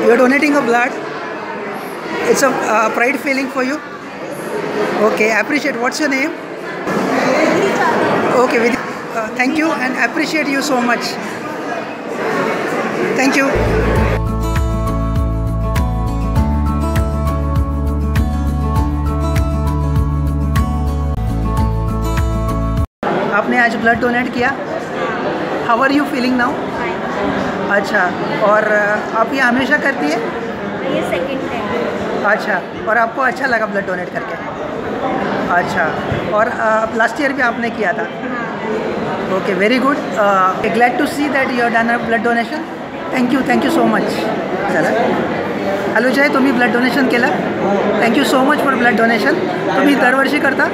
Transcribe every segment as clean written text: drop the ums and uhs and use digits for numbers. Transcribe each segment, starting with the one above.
You are donating a blood. It's a pride feeling for you. Okay, appreciate. What's your name? Okay, thank you and appreciate you so much. Thank you. आपने आज blood donate किया. How are you feeling now? अच्छा, और आप ये हमेशा करती है? ये सेकंड टाइम. अच्छा, और आपको अच्छा लगा ब्लड डोनेट करके? अच्छा, और लास्ट ईयर भी आपने किया था? Okay, very good. Glad to see that you have done a blood donation. Thank you so much. चला, हॅलो जय, तुम्ही ब्लड डोनेशन केलं? Thank you so much for blood donation. तुम्ही दरवर्षी करता?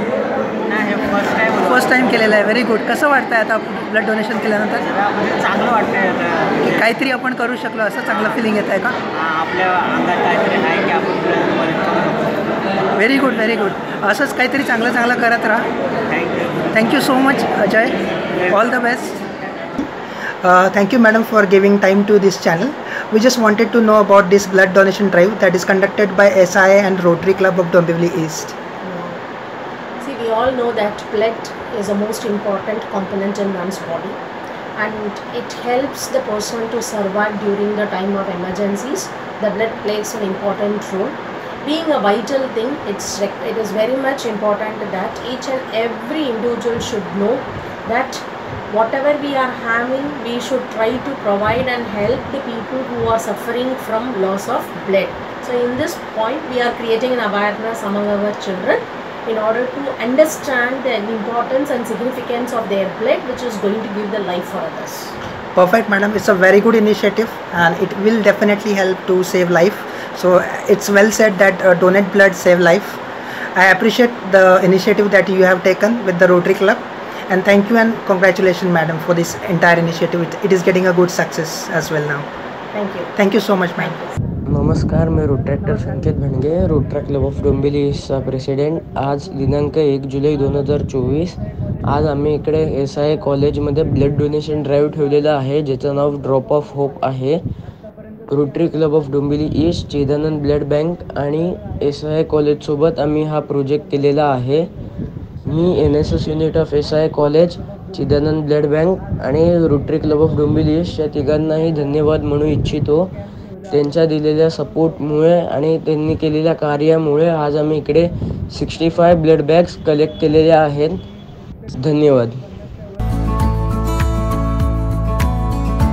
फर्स्ट टाइम केलेलं आहे. Very good. कसं वाटतं आहे आता ब्लड डोनेशन केल्यानंतर? चांगलं वाटतं. की काहीतरी आपण करू शकलो असं चांगलं फिलिंग येत आहे का? आपल्या अंगात काहीतरी आहे की आपण. Very good, very good. असंच काहीतरी चांगलं करत राहा. Thank you so much Ajay. All the best. Thank you madam for giving time to this channel. We just wanted to know about this blood donation drive that is conducted by SIA and Rotary Club of Dombivli East. See, we all know that blood is the most important component in one's body, and it helps the person to survive during the time of emergencies. The blood plays an important role. Being a vital thing, it is very much important that each and every individual should know that whatever we are having, we should try to provide and help the people who are suffering from loss of blood. So in this point, we are creating an awareness among our children in order to understand the importance and significance of their blood, which is going to give the life for others. Perfect madam, it's a very good initiative and it will definitely help to save life. So it's well said that donate blood, save life. I appreciate the initiative that you have taken with the Rotary Club. And thank you and congratulations madam for this entire initiative. It is getting a good success as well now. Thank you so much ma'am. नमस्कार, मी Rotaractor Sanket Bhanage, Rotary Club of Dombivli ईस्टचा president. आज दिनांक 1 जुलै 2024. आज आम्ही इकडे SIA कॉलेजमध्ये blood donation drive ठेवलेलं आहे, ज्याचं नाव ड्रॉप ऑफ होप आहे. Rotary Club of Dombivli East, Chidanand blood bank आणि SIA कॉलेजसोबत आम्ही हा प्रोजेक्ट केलेला आहे. मी NSS unit of SIA college, Chidanand blood bank आणि Rotary Club of Dombivli East या तिघांनाही धन्यवाद म्हणू इच्छितो. त्यांच्या दिलेल्या सपोर्टमुळे आणि त्यांनी केलेल्या कार्यामुळे आज आम्ही इकडे 65 ब्लड बॅग्स कलेक्ट केलेल्या आहेत. धन्यवाद.